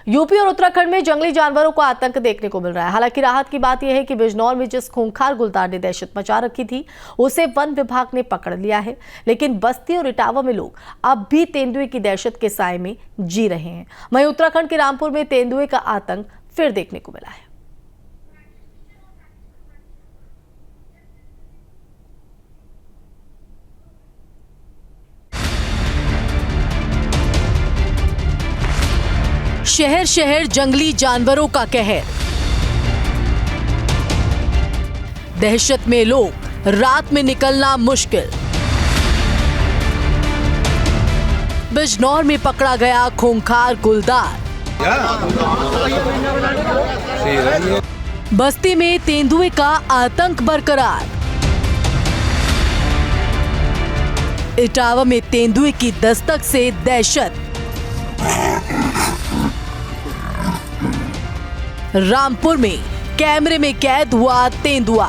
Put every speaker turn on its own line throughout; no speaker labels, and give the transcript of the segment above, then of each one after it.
UP और उत्तराखंड में जंगली जानवरों का आतंक देखने को मिल रहा है। हालांकि राहत की बात यह है कि बिजनौर में जिस खूंखार गुलदार ने दहशत मचा रखी थी उसे वन विभाग ने पकड़ लिया है, लेकिन बस्ती और इटावा में लोग अब भी तेंदुए की दहशत के साए में जी रहे हैं। वहीं उत्तराखंड के रामपुर में तेंदुए का आतंक फिर देखने को मिला है। शहर शहर जंगली जानवरों का कहर, दहशत में लोग, रात में निकलना मुश्किल। बिजनौर में पकड़ा गया खूंखार गुलदार। बस्ती में तेंदुए का आतंक बरकरार। इटावा में तेंदुए की दस्तक से दहशत। रामपुर में कैमरे में कैद हुआ तेंदुआ।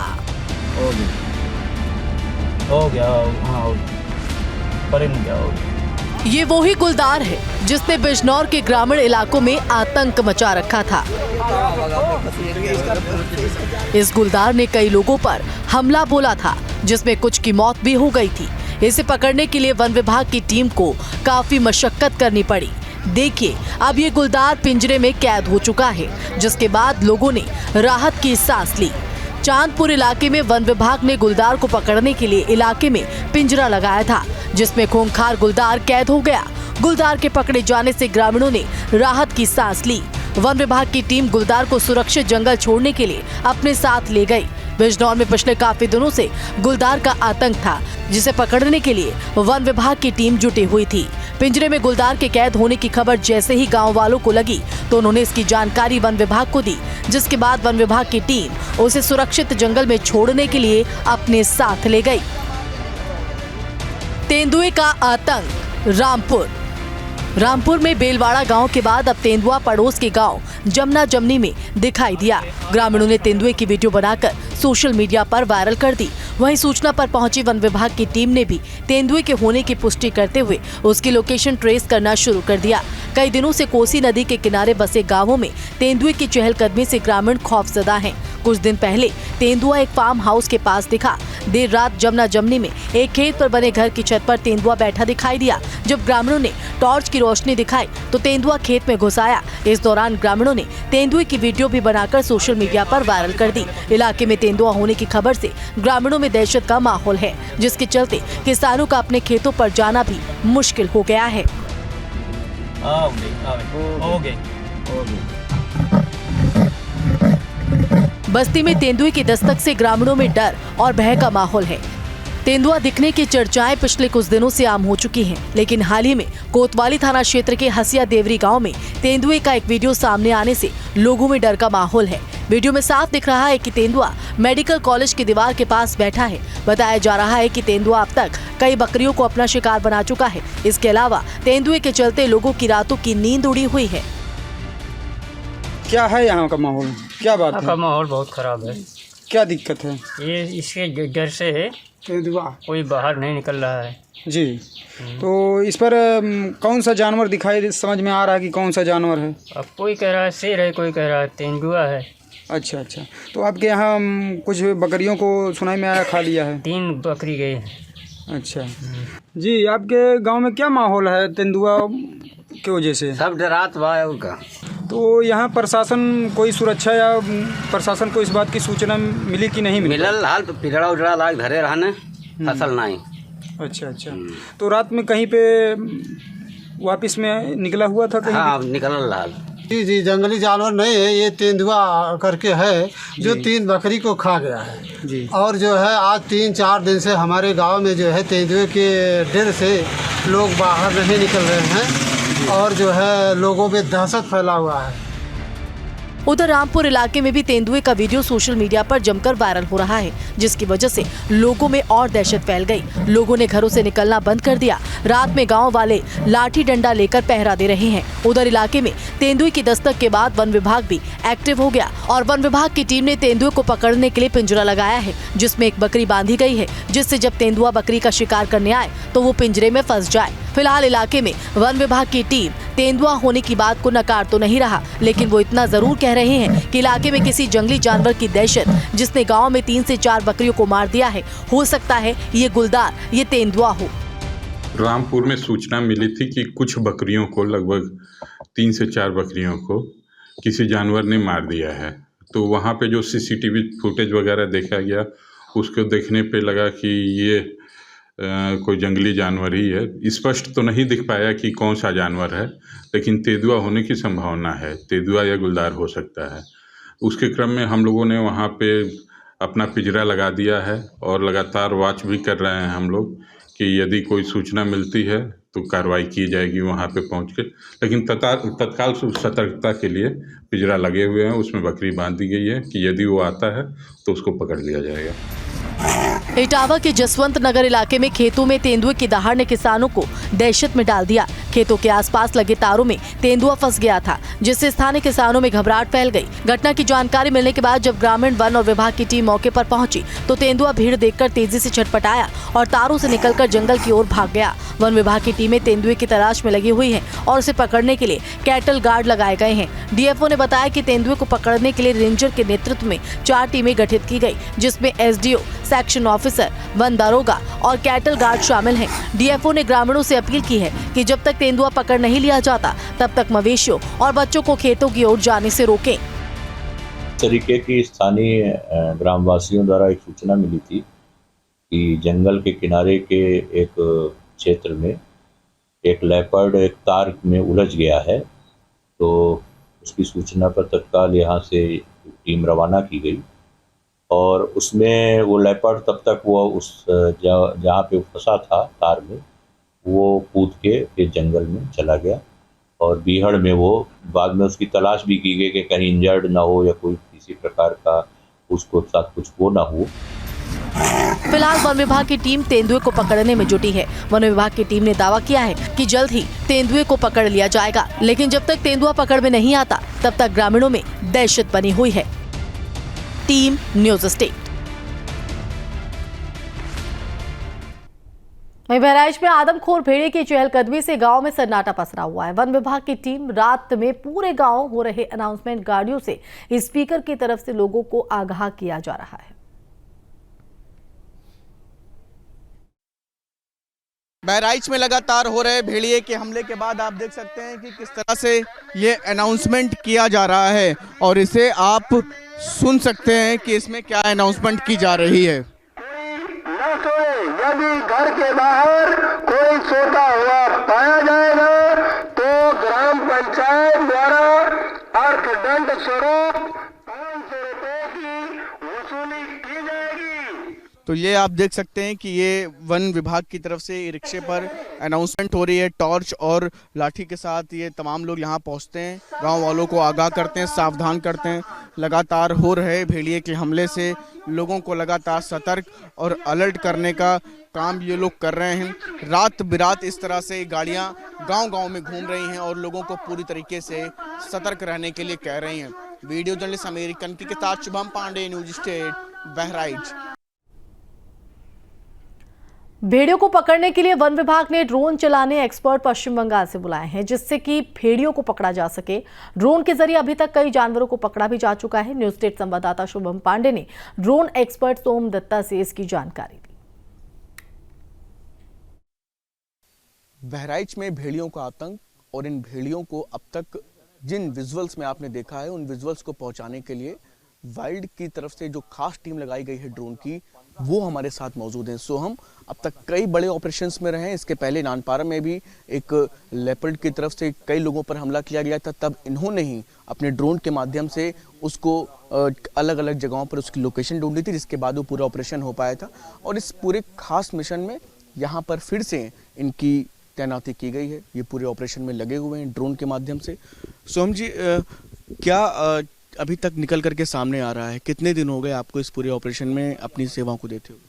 हो गया हाँ, परे नहीं गया।
ये वही गुलदार है जिसने बिजनौर के ग्रामीण इलाकों में आतंक मचा रखा था। इस गुलदार ने कई लोगों पर हमला बोला था, जिसमें कुछ की मौत भी हो गई थी। इसे पकड़ने के लिए वन विभाग की टीम को काफी मशक्कत करनी पड़ी। देखिए, अब ये गुलदार पिंजरे में कैद हो चुका है, जिसके बाद लोगों ने राहत की सांस ली। चांदपुर इलाके में वन विभाग ने गुलदार को पकड़ने के लिए इलाके में पिंजरा लगाया था, जिसमें खूंखार गुलदार कैद हो गया। गुलदार के पकड़े जाने से ग्रामीणों ने राहत की सांस ली। वन विभाग की टीम गुलदार को सुरक्षित जंगल छोड़ने के लिए अपने साथ ले गई। बिजनौर में पिछले काफी दिनों से गुलदार का आतंक था, जिसे पकड़ने के लिए वन विभाग की टीम जुटी हुई थी। पिंजरे में गुलदार के कैद होने की खबर जैसे ही गांव वालों को लगी तो उन्होंने इसकी जानकारी वन विभाग को दी, जिसके बाद वन विभाग की टीम उसे सुरक्षित जंगल में छोड़ने के लिए अपने साथ ले गई। तेंदुए का आतंक रामपुर में बेलवाड़ा गांव के बाद अब तेंदुआ पड़ोस के गांव जमना जमनी में दिखाई दिया। ग्रामीणों ने तेंदुए की वीडियो बनाकर सोशल मीडिया पर वायरल कर दी। वहीं सूचना पर पहुंची वन विभाग की टीम ने भी तेंदुए के होने की पुष्टि करते हुए उसकी लोकेशन ट्रेस करना शुरू कर दिया। कई दिनों से कोसी नदी के किनारे बसे गाँवों में तेंदुए की चहलकदमी से ग्रामीण खौफजदा हैं। कुछ दिन पहले तेंदुआ एक फार्म हाउस के पास दिखा। देर रात जमना जमनी में एक खेत पर बने घर की छत पर तेंदुआ बैठा दिखाई दिया। जब ग्रामीणों ने टॉर्च की रोशनी दिखाई तो तेंदुआ खेत में घुस आया। इस दौरान ग्रामीणों ने तेंदुए की वीडियो भी बनाकर सोशल मीडिया पर वायरल कर दी। इलाके में तेंदुआ होने की खबर से ग्रामीणों में दहशत का माहौल है, जिसके चलते किसानों का अपने खेतों पर जाना भी मुश्किल हो गया है। बस्ती में तेंदुए की दस्तक से ग्रामीणों में डर और भय का माहौल है। तेंदुआ दिखने की चर्चाएं पिछले कुछ दिनों से आम हो चुकी हैं, लेकिन हाल ही में कोतवाली थाना क्षेत्र के हसिया देवरी गांव में तेंदुए का एक वीडियो सामने आने से लोगों में डर का माहौल है। वीडियो में साफ दिख रहा है कि तेंदुआ मेडिकल कॉलेज की दीवार के पास बैठा है। बताया जा रहा है कि तेंदुआ अब तक कई बकरियों को अपना शिकार बना चुका है। इसके अलावा तेंदुए के चलते लोगों की रातों की नींद उड़ी हुई है।
क्या है यहाँ का माहौल? क्या बात है?
माहौल बहुत खराब है।
क्या दिक्कत है?
ये इसके डर से है, कोई बाहर नहीं निकल रहा है
जी। तो इस पर कौन सा जानवर दिखाई समझ में आ रहा है कि कौन सा जानवर है?
अब कोई कह रहा है शेर है, कोई कह रहा है तेंदुआ है।
अच्छा। तो आपके यहाँ कुछ बकरियों को सुनाई में आया खा लिया है?
3 बकरी गई है।
अच्छा जी। आपके गांव में क्या माहौल है तेंदुआ की वजह से?
सब डरात बा उनका।
तो यहाँ प्रशासन कोई सुरक्षा या प्रशासन को इस बात की सूचना मिली कि नहीं मिली?
मिलल हाल पिजड़ा उजड़ा लाग धरे रहने फसल नहीं।
अच्छा। तो रात में कहीं पे वापिस में निकला हुआ था कहीं?
हाँ, निकलल हाल।
जी, जंगली जानवर नहीं है, ये तेंदुआ करके है जो 3 बकरी को खा गया है
जी।
और जो है आज 3-4 दिन से हमारे गांव में जो है तेंदुए के डर से लोग बाहर नहीं निकल रहे हैं और जो है लोगों में दहशत फैला हुआ है।
उधर रामपुर इलाके में भी तेंदुए का वीडियो सोशल मीडिया पर जमकर वायरल हो रहा है, जिसकी वजह से लोगों में और दहशत फैल गई। लोगों ने घरों से निकलना बंद कर दिया। रात में गांव वाले लाठी डंडा लेकर पहरा दे रहे हैं। उधर इलाके में तेंदुए की दस्तक के बाद वन विभाग भी एक्टिव हो गया और वन विभाग की टीम ने तेंदुए को पकड़ने के लिए पिंजरा लगाया है, जिसमें एक बकरी बांधी गई है, जिससे जब तेंदुआ बकरी का शिकार करने आए तो वो पिंजरे में फंस जाए। फिलहाल इलाके में वन विभाग की टीम तेंदुआ होने की बात को नकार तो नहीं रहा, लेकिन वो इतना जरूर कह रहे हैं कि इलाके में किसी जंगली जानवर की दहशत जिसने गांव में 3 से 4 बकरियों को मार दिया है, हो सकता है ये गुलदार, ये तेंदुआ हो।
रामपुर में सूचना मिली थी कि कुछ बकरियों को, लगभग 3 से 4 बकरियों को किसी जानवर ने मार दिया है। तो वहाँ पे जो सीसीटीवी फुटेज वगैरह देखा गया, उसको देखने पे लगा कि ये कोई जंगली जानवर ही है। स्पष्ट तो नहीं दिख पाया कि कौन सा जानवर है, लेकिन तेंदुआ होने की संभावना है। तेंदुआ या गुलदार हो सकता है। उसके क्रम में हम लोगों ने वहाँ पे अपना पिंजरा लगा दिया है और लगातार वॉच भी कर रहे हैं हम लोग कि यदि कोई सूचना मिलती है तो कार्रवाई की जाएगी वहाँ पे पहुँच के। लेकिन तत्काल सतर्कता के लिए पिंजरा लगे हुए हैं, उसमें बकरी बांध दी गई है कि यदि वो आता है तो उसको पकड़ लिया जाएगा।
इटावा के जसवंत नगर इलाके में खेतों में तेंदुए की दहाड़ ने किसानों को दहशत में डाल दिया। खेतों के आसपास लगे तारों में तेंदुआ फंस गया था, जिससे स्थानीय किसानों में घबराहट फैल गई। घटना की जानकारी मिलने के बाद जब ग्रामीण वन और विभाग की टीम मौके पर पहुंची तो तेंदुआ भीड़ देखकर तेजी से छटपटाया और तारों से निकलकर जंगल की ओर भाग गया। वन विभाग की टीमें तेंदुए की तलाश में लगी हुई है और उसे पकड़ने के लिए कैटल गार्ड लगाए गए हैं। डीएफओ ने बताया कि तेंदुए को पकड़ने के लिए रेंजर के नेतृत्व में 4 टीमें गठित की गई, जिसमें एसडीओ, सेक्शन ऑफिसर, वन दारोगा और कैटल गार्ड शामिल हैं। डीएफओ ने ग्रामीणों से अपील की है कि जब तक तेंदुआ पकड़ नहीं लिया जाता तब तक मवेशियों और बच्चों को खेतों की ओर जाने से रोकें।
इस तरीके की स्थानीय ग्रामवासियों द्वारा एक सूचना मिली थी कि जंगल के किनारे के एक क्षेत्र में एक लेपर्ड एक तार में उलझ गया है। तो उसकी सूचना पर तत्काल यहाँ से टीम रवाना की गई और उसमें वो लेपर्ड तब तक वो उस जहाँ पे फंसा था तार में, वो कूद के फिर जंगल में चला गया और बीहड़ में वो बाद में उसकी तलाश भी की गई कि कहीं इंजर्ड ना हो या कोई किसी प्रकार का उसको साथ कुछ वो ना हो।
फिलहाल वन विभाग की टीम तेंदुए को पकड़ने में जुटी है। वन विभाग की टीम ने दावा किया है कि जल्द ही तेंदुए को पकड़ लिया जाएगा, लेकिन जब तक तेंदुआ पकड़ में नहीं आता तब तक ग्रामीणों में दहशत बनी हुई है। Team news state. वहीं बहराइच में आदमखोर भेड़िए की चहलकदमी से गांव में सन्नाटा पसरा हुआ है। वन विभाग की टीम रात में पूरे गांव हो रहे अनाउंसमेंट गाड़ियों से स्पीकर की तरफ से लोगों को आगाह किया जा रहा है।
बहराइच में लगातार हो रहे भेड़िए के हमले के बाद आप देख सकते हैं कि किस तरह से ये अनाउंसमेंट किया जा रहा है और इसे आप सुन सकते हैं कि इसमें क्या अनाउंसमेंट की जा रही है।
न सोए, यदि घर के बाहर कोई सोता हुआ पाया जाएगा तो ग्राम पंचायत द्वारा अर्थदंड स्वरूप 500 रुपए की वसूली की जाएगी।
तो ये आप देख सकते हैं कि ये वन विभाग की तरफ से रिक्शे पर अनाउंसमेंट हो रही है। टॉर्च और लाठी के साथ ये तमाम लोग यहाँ पहुँचते हैं, गांव वालों को आगाह करते हैं, सावधान करते हैं। लगातार हो रहे भेड़िए के हमले से लोगों को लगातार सतर्क और अलर्ट करने का काम ये लोग कर रहे हैं। रात बिरात इस तरह से गाड़ियाँ गांव-गांव में घूम रही हैं और लोगों को पूरी तरीके से सतर्क रहने के लिए कह रही हैं। वीडियो जर्नलिस्ट अमेरिकन के साथ शुभम पांडे, न्यूज़ स्टेट, बहराइच।
भेड़ियों को पकड़ने के लिए वन विभाग ने ड्रोन चलाने एक्सपर्ट पश्चिम बंगाल से बुलाए हैं, जिससे कि भेड़ियों को पकड़ा जा सके। ड्रोन के जरिए अभी तक कई जानवरों को पकड़ा भी जा चुका है। न्यूज़ स्टेट संवाददाता शुभम पांडे ने ड्रोन एक्सपर्ट सोम दत्ता से इसकी जानकारी दी।
बहराइच में भेड़ियों का आतंक और इन भेड़ियों को अब तक जिन विजुअल्स में आपने देखा है, उन विजुअल्स को पहुंचाने के लिए वाइल्ड की तरफ से जो खास टीम लगाई गई है ड्रोन की, वो हमारे साथ मौजूद हैं। सो हम अब तक कई बड़े ऑपरेशंस में रहे हैं। इसके पहले नानपारा में भी एक लेपर्ड की तरफ से कई लोगों पर हमला किया गया था, तब इन्होंने ही अपने ड्रोन के माध्यम से उसको अलग अलग जगहों पर उसकी लोकेशन ढूंढी थी, जिसके बाद वो पूरा ऑपरेशन हो पाया था। और इस पूरे खास मिशन में यहाँ पर फिर से इनकी तैनाती की गई है। ये पूरे ऑपरेशन में लगे हुए हैं ड्रोन के माध्यम से। सोम जी, क्या अभी तक निकल करके सामने आ रहा है? कितने दिन हो गए आपको इस पूरे ऑपरेशन में अपनी सेवाओं को देते हुए?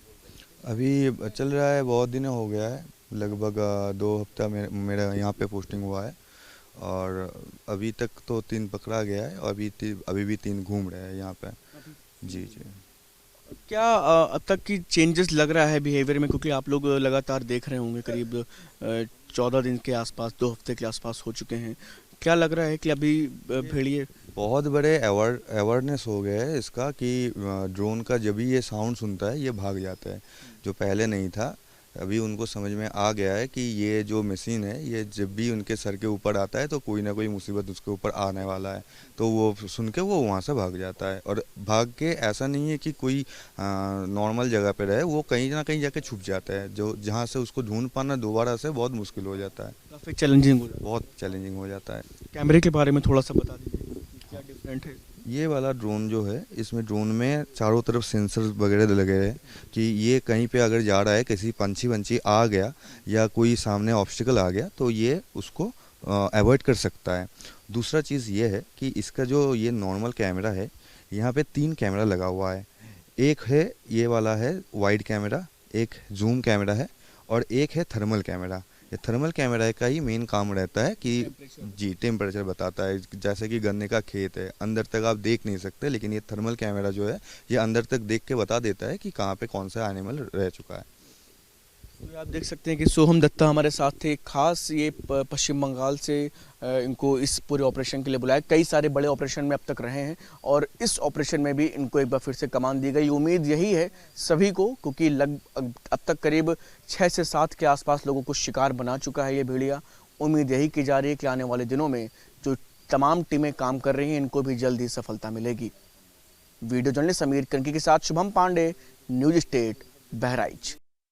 अभी चल रहा है, बहुत दिन हो गया है, लगभग 2 हफ्ता मेरा यहाँ पे पोस्टिंग हुआ है और अभी तक तो 3 पकड़ा गया है और अभी भी 3 घूम रहे हैं यहाँ पे। जी जी।
क्या अब तक की चेंजेस लग रहा है बिहेवियर में? क्योंकि आप लोग लगातार देख रहे होंगे, करीब 14 दिन के आसपास, 2 हफ्ते के आसपास हो चुके हैं। क्या लग रहा है कि अभी भेड़िए
बहुत बड़े अवेयरनेस हो गया है इसका कि ड्रोन का जब भी ये साउंड सुनता है ये भाग जाता है, जो पहले नहीं था। अभी उनको समझ में आ गया है कि ये जो मशीन है ये जब भी उनके सर के ऊपर आता है तो कोई ना कोई मुसीबत उसके ऊपर आने वाला है, तो वो सुन के वो वहाँ से भाग जाता है। और भाग के ऐसा नहीं है कि कोई नॉर्मल जगह पे रहे, वो कहीं ना कहीं जाके छुप जाता है, जो जहाँ से उसको ढूंढ पाना दोबारा से बहुत मुश्किल हो जाता है,
काफ़ी चैलेंजिंग हो जाता है।
बहुत चैलेंजिंग हो जाता है।
कैमरे के बारे में थोड़ा सा बता दीजिए, क्या डिफरेंट है?
ये वाला ड्रोन जो है, इसमें ड्रोन में चारों तरफ सेंसर वगैरह लगे हैं कि ये कहीं पे अगर जा रहा है, किसी पंछी आ गया या कोई सामने ऑब्स्टिकल आ गया तो ये उसको अवॉइड कर सकता है। दूसरा चीज़ ये है कि इसका जो ये नॉर्मल कैमरा है, यहाँ पे 3 कैमरा लगा हुआ है। एक है ये वाला है वाइड कैमरा, एक जूम कैमरा है और एक है थर्मल कैमरा। ये थर्मल कैमरा का ही मेन काम रहता है कि जी टेम्परेचर बताता है। जैसे कि गन्ने का खेत है, अंदर तक आप देख नहीं सकते, लेकिन ये थर्मल कैमरा जो है ये अंदर तक देख के बता देता है कि कहाँ पे कौन सा एनिमल रह चुका है।
तो आप देख सकते हैं कि सोहम दत्ता हमारे साथ थे। खास ये पश्चिम बंगाल से इनको इस पूरे ऑपरेशन के लिए बुलाया। कई सारे बड़े ऑपरेशन में अब तक रहे हैं और इस ऑपरेशन में भी इनको एक बार फिर से कमान दी गई। उम्मीद यही है सभी को, क्योंकि अब तक करीब 6 से 7 के आसपास लोगों को शिकार बना चुका है ये भेड़िया। उम्मीद यही की जा रही है कि आने वाले दिनों में जो तमाम टीमें काम कर रही हैं इनको भी जल्द ही सफलता मिलेगी। वीडियो जर्नलिस्ट समीर कनकी के साथ शुभम पांडे, न्यूज स्टेट, बहराइच।